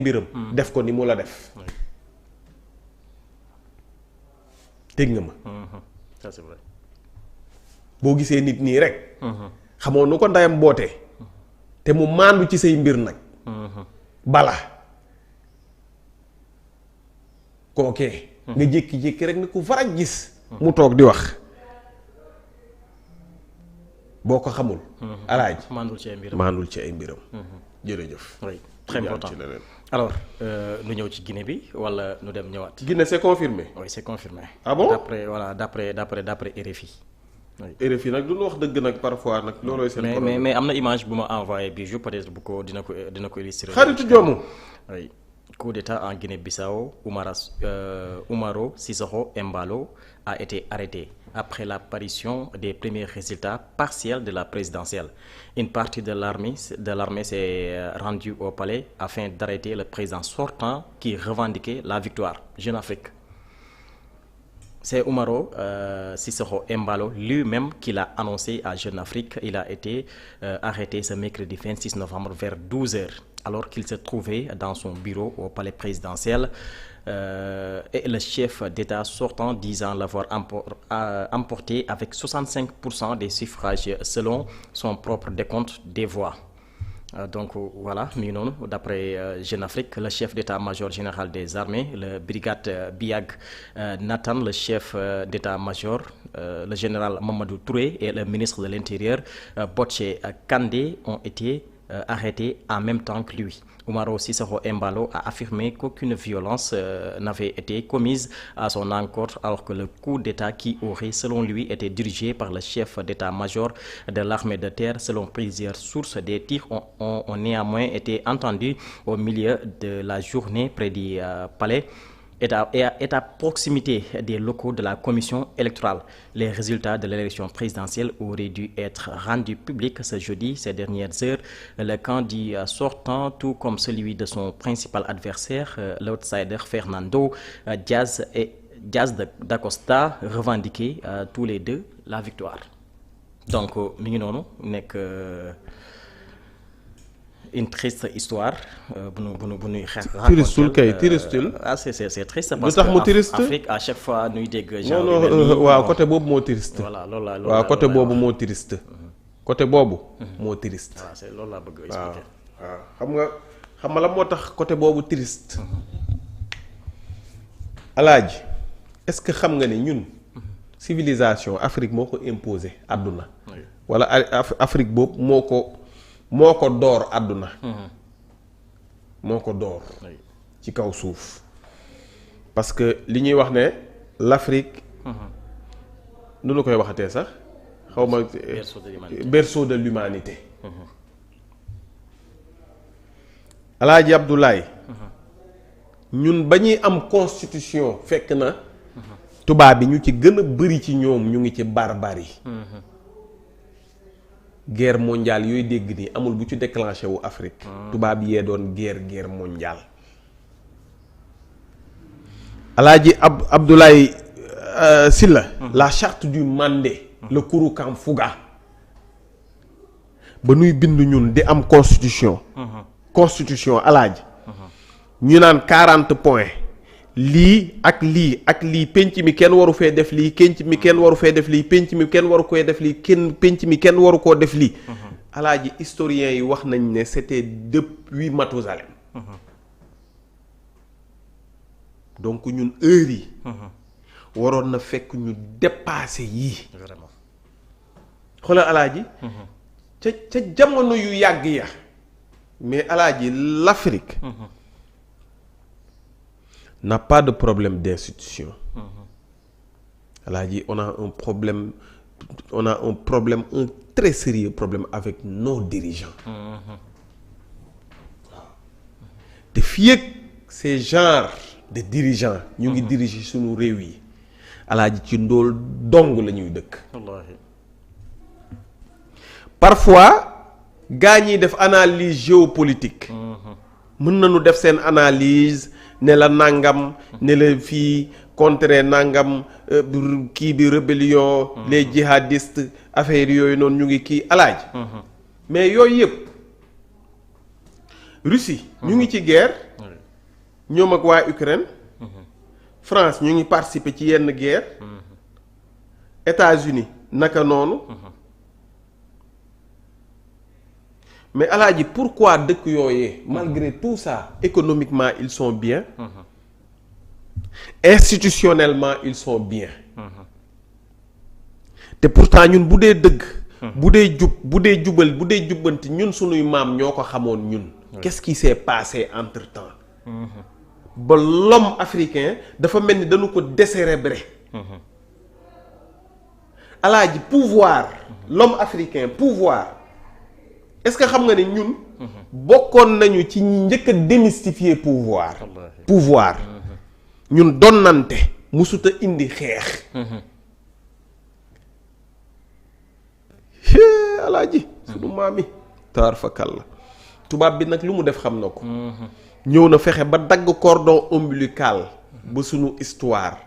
mbiram def ko ni mu la def dégg nga ma ça c'est vrai. boo gisee nit nii rek xamoo nu ko ndeyam bootee te mu maandu ci say mbir nag bala kookee nga jékki-jékki rek ni ku faraj gis mu toog di wax boo ko xamul alaaji maandul ci ay mbiram jërëjëf oui très important alors nu ñëw ci Guinée bi wala nu dem ñëwaat. Guinée c'est confirmé. oui c'est confirmé. ah bon d'après RFI. oui RFI nag du ñu wax dëgg nag parfois nag loolooy seen problème mais am na image bu ma envoyé bi jour peut-être bu ko dina ko illustrer. xaritu joomu. oui coup d'état en Guinée-Bissau Umaro Sissoco Embalo a été arrêté après l'apparition des premiers résultats partiels de la présidentielle. Une partie de l'armée s'est rendue au palais afin d'arrêter le président sortant qui revendiquait la victoire. Jeune Afrique. C'est Umaro Sissoco Embalo lui-même qui l'a annoncé à Jeune Afrique. Il a été arrêté ce mercredi 26 novembre vers 12h alors qu'il se trouvait dans son bureau au palais présidentiel. Et le chef d'État sortant disant l'avoir emporté avec 65% des suffrages selon son propre décompte des voix. Donc voilà, mi ngi noonu d'après Jeune Afrique, le chef d'état-major général des armées, le brigade Biag Nathan, le chef d'état-major, le général Mamadou Touré et le ministre de l'Intérieur Botché Kandé ont été arrêté en même temps que lui. Umaro Sissoco Embalo a affirmé qu'aucune violence n'avait été commise à son encontre alors que le coup d'État qui aurait selon lui été dirigé par le chef d'état-major de l'armée de terre selon plusieurs sources. Des tirs ont néanmoins été entendus au milieu de la journée près du palais est à proximité des locaux de la commission électorale. Les résultats de l'élection présidentielle auraient dû être rendus publics ce jeudi. Ces dernières heures, le candidat sortant, tout comme celui de son principal adversaire, l'outsider Fernando Diaz d'Acosta, revendiquaient tous les deux la victoire. Donc mi ngi noonu nekk une triste histoire bu nuy xeex. tiristul kay tiristul. C'est triste lu parce tax mu que triste Afrique à chaque fois nuy dégg. genre non waaw côté boobu moo triste. voilà loolu la waaw côté boobu moo triste. côté boobu moo triste. voilà c'est loolu laa bëgg expliquer. waaw xam nga la moo tax côté boobu triste. alaaji est-ce que xam nga ne ñun civilisation Afrique moo ko imposé àdduna. wala Afrique boobu moo ko door àdduna. moo ko door ci kaw suuf parce que li ñuy wax ne l'Afrique nu la koy waxatee sax xaw ma berceau de l'humanité Alaaji Abdoulaye ñun ba ñuy am constitution fekk na tubaab bi ñu ci gën a bari ci ñoom ñu ngi ci barbarie guerre mondiale yooyu dégg nii amul bu ci déclenché wu Afrique. tubaab yee doon guerre mondiale. Alaaji Abdoulaye Sylla la charte du Mandé. le Kurukan Fuga. ba nuy bind ñun di am constitution. constitution alaaji. ñu naan 40 points. lii ak lii penc mi kenn waru fee def lii penc mi kenn waru fee def lii penc mi kenn waru koy def lii penc mi kenn waru koo def lii. alaaji historiens yi wax nañ ne c'était depuis Mathusalem. donc ñun heure yi. waroon na fekk ñu dépasser yii. vraiment. xoolal alaaji. ca jamono yu yàgg ya. mais alaaji l'Afrique. n'a pas de problème d'institution. Alaaji on a un problème un très sérieux problème avec nos dirigeants. te fii ak ces genres de dirigeants. ñu ngi diriger suñu réew yi. alaaji ci ndóol dong la ñuy dëkk. wallaahi. parfois gaa ñiy def analyse géopolitique. mën nañu def seen analyse. ne la nangam ne la fii contre nangam kii bi rébellion les djihadistes affaire yooyu noonu ñu ngi kii alaaj mais yooyu yëpp Russie ñu ngi ci guerre ñoom ak waa Ukraine. France ñu ngi participer ci yenn guerre. États-Unis naka noonu. mais alaaji pourquoi dëkk yooyee malgré tout ça économiquement ils sont bien. institutionnellement ils sont bien. te pourtant ñun bu dee dëgg. bu dee jub bu dee jubal bu dee jubbanti ñun sunuy maam ñoo ko xamoon ñun. qu'est-ce qui s'est passé entre-temps. ba l'homme africain dafa mel ni dañu ko décérébrer. alaaji pouvoir. l'homme africain pouvoir. est-ce que xam nga ne ñun. bokkoon nañu ci njëkk a démystifier pouvoir. pouvoir ñun donnante musuta indi xeex. alaaji sunu maam yi taar fa kàlla tubaab bi nag lu mu def xam na ko. ñëw na fexe ba dagg cordon ombilical ba sunu histoire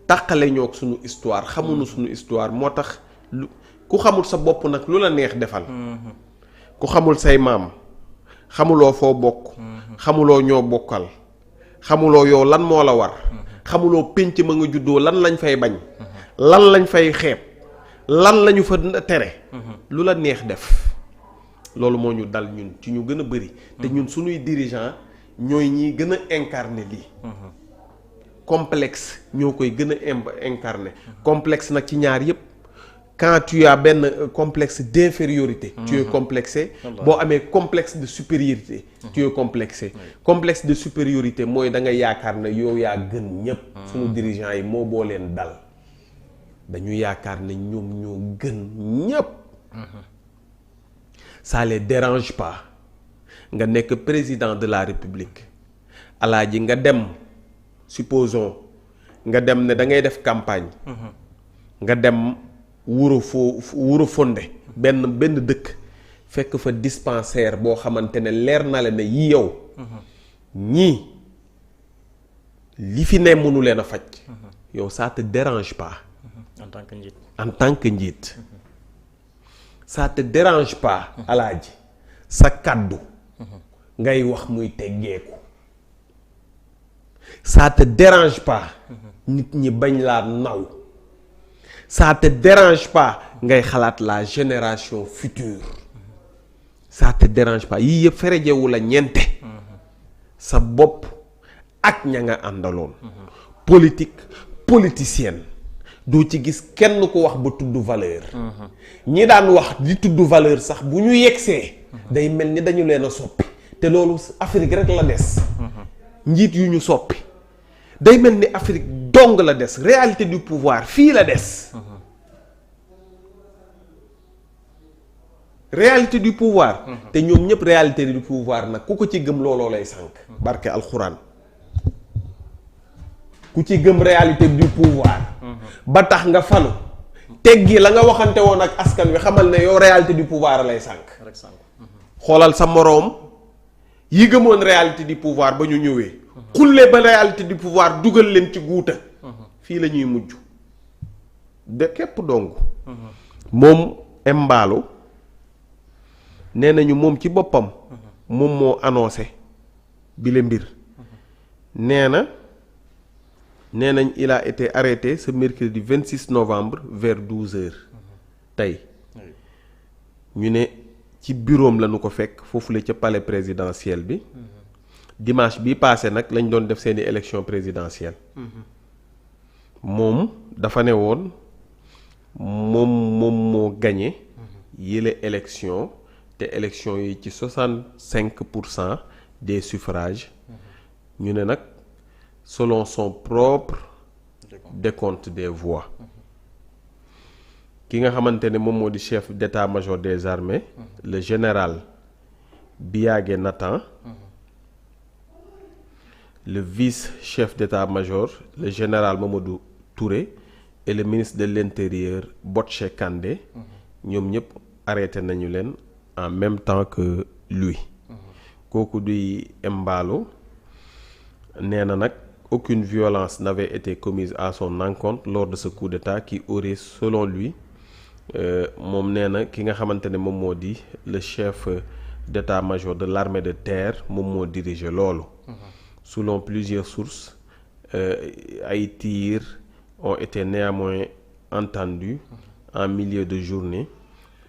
tàqale ñoo sunu histoire xamuñu sunu histoire moo tax lu ku xamul sa bopp nag lu la neex defal. ku xamul say maam xamuloo foo bokk. xamuloo ñoo bokkal. xamuloo yow lan moo la war. xamuloo pénc ma nga juddoo lan lañ fay bañ. lan lañ fay xeeb. lan lañu fa tere. lu la neex def. loolu moo ñu dal ñun ci ñu gën a bari. te ñun suñuy dirigeant ñooy ñi gën a incarner lii. complexe ñoo koy gën a incarner. complexe nag ci ñaar yépp. quand tu as benn complexe d'infériorité. tu es complexé. boo amee complexe de supériorité. tu es complexé. complexe de supériorité mooy da nga yaakaar ne yow yaa gën ñépp. suñu dirigeant yi moo boo leen dal. dañu yaakaar ne ñoom ñoo gën ñépp. ça les dérange pas nga nekk président de la république alaaji nga dem supposons nga dem ne da ngay def campagne. nga dem wuro fonde benn dëkk fekk fa dispensaire boo xamante ne leer na la ne yi yow. ñii li fi ne mënu leen a faj. yow ça te dérange pas. en tant que njiit. en tant que njiit. ça te dérange pas. alaaji sa kàddu. ngay wax muy teggeeku. ça te dérange pas. nit ñi bañ laa naw. ça te dérange pas ngay xalaat la génération future. ça te dérange pas yii yëpp ferejewu la ñeente. sa bopp ak ña nga àndaloon. politique politicienne. doo ci gis kenn ku wax ba tudd valeur. ñi daan wax di tudd valeur sax bu ñu yegsee. day mel ni dañu leen a soppi. te loolu Afrique rek la des. njiit yu ñu soppi. day mel ni Afrique dong la des réalité du pouvoir fii la des. réalité du pouvoir. te ñoom ñëpp réalité du pouvoir nag ku ko ci gëm looloo lay sànk. barke alxuraan. ku ci gëm réalité du pouvoir. ba tax nga falu. teggi la nga waxante woon ak askan wi xamal ne yow réalité du pouvoir lay sànk. xoolal sa moroom yi gëmoon réalité du pouvoir ba ñu ñëwee. xulle ba réalité du pouvoir dugal leen ci guuta. fii la ñuy mujj. de képp dong. moom Embalo nee nañu moom ci boppam. moom moo annoncé bile mbir. nee nañ il a été arrêté ce mercredi 26 novembre vers 12h. tey ñu ne ci bureau la ñu ko fekk foofu la ca palais présidentiel bi. dimanche bi passé nag lañ doon def seeni élection présidentielle. moom dafa ne woon moom moo gagné. yële élection te élection yi ci 65% des suffrages. ñu ne nag selon son propre décompte des voix. ki nga xamante ne moom moo di chef d'état-major des armées. le général Biagé Nathan. le vice-chef d'état-major le général Mamadou Touré et le ministre de l'intérieur Botché Kandé. ñoom ñëpp arrêté nañu leen en même temps que lui. kooku di Embalo nee na nag aucune violence n'avait été commise à son encontre lors de ce coup d'état qui aurait selon lui moom nee na ki nga xamante ne moom moo di le chef d'état-major de l'armée de terre moom moo dirigé loolu. Selon plusieurs sources ay tirs ont été néanmoins entendus en milieu de journée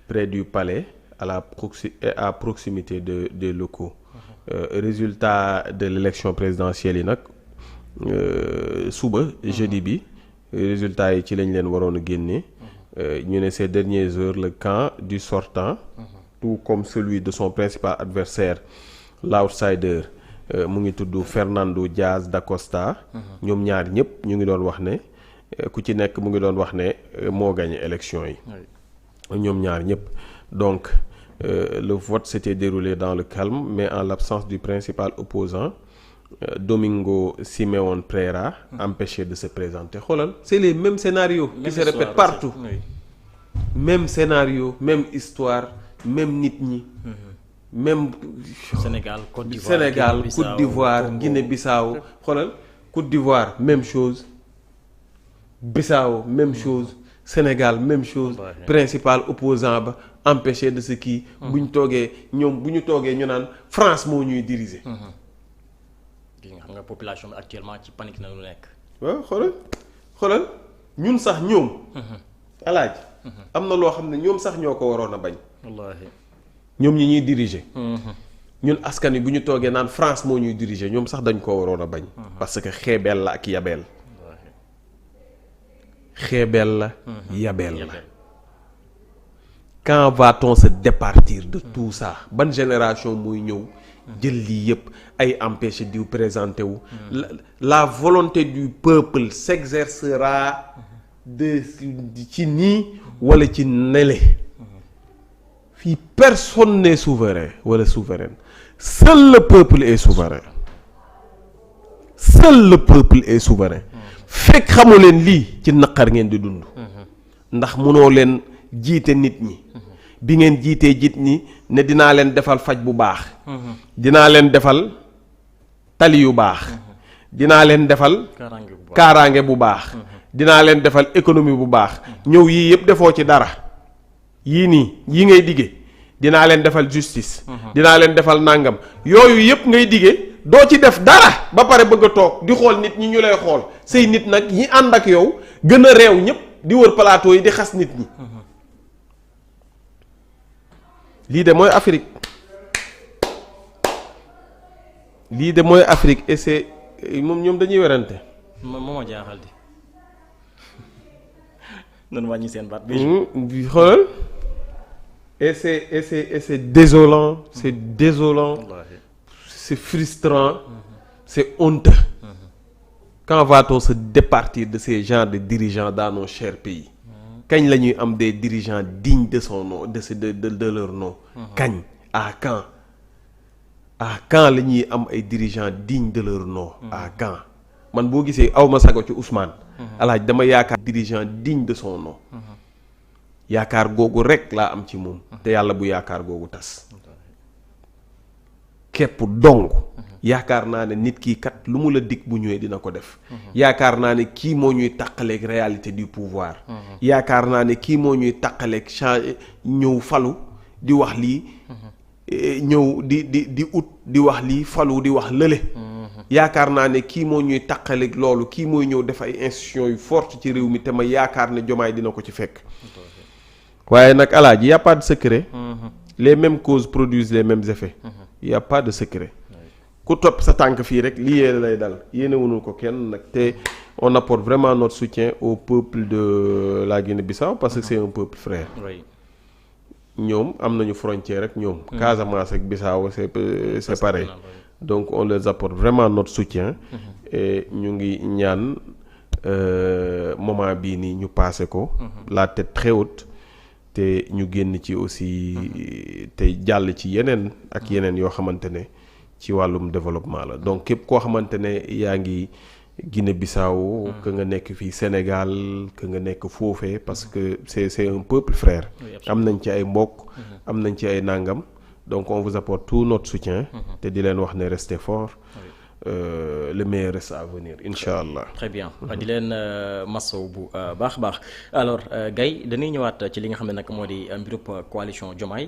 près du palais à proximité des locaux. Résultat de l'élection présidentielle yi nag suba jeudi bi résultat yi ci lañ leen waroon a génne. ñu ne ces dernières heures le camp du sortant tout comme celui de son principal adversaire l'outsider mu ngi tudd Fernando Diaz da Costa. ñoom ñaar ñëpp ñu ngi doon wax ne ku ci nekk mu ngi doon wax ne moo gagné élection yi. ñoom ñaar ñëpp donc le vote s'était déroulé dans le calme mais en l'absence du principal opposant Domingo Simeón Pereira empêché de se présenter. Xoolal c'est les mêmes scénarios qui se répètent partout. Même scénario, même histoire, même nit ñi. Même Sénégal, Côte d'Ivoire, Guinée-Bissau. Xoolal Côte d'Ivoire même chose. Bissau même chose. Sénégal même chose. Principal opposant ba empêché de ce qui. bu ñu toogee ñu naan France moo ñuy diriger. xam nga population bi actuellement ci panique na lu nekk. waaw xoolal ñun sax ñoom. alaaj am na loo xam ne ñoom sax ñoo ko waroon a bañ. wallaahi. ñoom ñi ñuy diriger. ñun askan wi bu ñu toogee naan France moo ñuy diriger ñoom sax dañ koo waroon a bañ. parce que xeebeel la ak yabeel. xeebeel la. yabeel la. quand va-t-on se départir de tout ça ban génération mooy ñëw. jël lii yëpp ay empêché diw présenté wu. la volonté du peuple s'exercera ci nii wala ci nele. fii personne n'est souverain wala souveraine seul le peuple est souverain. seul le peuple est souverain. fekk xamu leen lii ci naqar ngeen di dund. ndax mënoo leen jiite nit ñi. bi ngeen jiitee jiit ñi ne dinaa leen defal faj bu baax. dinaa leen defal tali yu baax. dinaa leen defal kaaraange bu baax. dinaa leen defal économie bu baax. ñëw yii yëpp defoo ci dara. yii nii yii ngay dige dinaa leen defal justice. dinaa leen defal nàngam yooyu yëpp ngay dige doo ci def dara ba pare bëgg a toog di xool nit ñi ñu lay xool say nit nag ñi ànd ak yow gën a réew ñëpp di wër plateau yi di xas nit ñi. lii de mooy Afrique lii de mooy Afrique et c'est moom ñoom dañuy werante. moo jaaxal di noonu wàññi seen baat bi. xoolal et c'est désolant c'est désolant c'est frustrant c'est honteux. Quand va-t-on se départir de ces genres de dirigeants dans nos chers pays? Kañ la ñuy am des dirigeants dignes de son nom de leur nom. kañ à quand la ñuy am ay dirigeants dignes de leur nom. à quand man boo gisee aw ma sago ci Ousmane. alaaj dama yaakaar dirigeant digne de son nom. yaakaar googu rek laa am ci moom. te yàlla bu yaakaar googu tas. képp dong. yaakaar naa ne nit kii kat lu mu la dig bu ñëwee dina ko def. yaakaar naa ne kii moo ñuy taqaleeg réalité du pouvoir. yaakaar naa ne kii moo ñuy taqaleeg ñëw falu di wax lii. ñëw di ut di wax lii falu di wax lële. yaakaar naa ne kii moo ñuy taqaleeg loolu kii mooy ñëw def ay institutions yu fortes ci réew mi te ma yaakaar ne Diomaye dina ko ci fekk. waaye nag alaaji y a pas de secret. les mêmes causes produisent les mêmes effets. y a pas de secret. ku topp sa tànk fii rek lii yéen lay dal yéene wuñu ko kenn nag te on apporte vraiment notre soutien au peuple de la Guinée-Bissau parce que c'est un peuple frère. ñoom am nañu frontière rek ñoom. Casamance ak Bissau c'est pareil. donc on leur apporte vraiment notre soutien. et ñu ngi ñaan moment bii nii ñu passé ko. la tête très haute. te ñu génn ci aussi te jàll ci yeneen ak yeneen yoo xamante ne. ci wàllum développement la donc képp koo xamante ne yaa ngi Guinée-Bissau que nga nekk fii Sénégal que nga nekk foofee parce que c'est un peuple frère. am nañ ci ay mbokk. am nañ ci ay nàngam donc on vous apporte tout notre soutien. te di leen wax ne restez fort. le meilleur reste à venir incha allah. très bien di leen masaw bu baax a baax alors Gaye dañuy ñëwaat ci li nga xam ne nag moo di mbirub coalition Diomaye.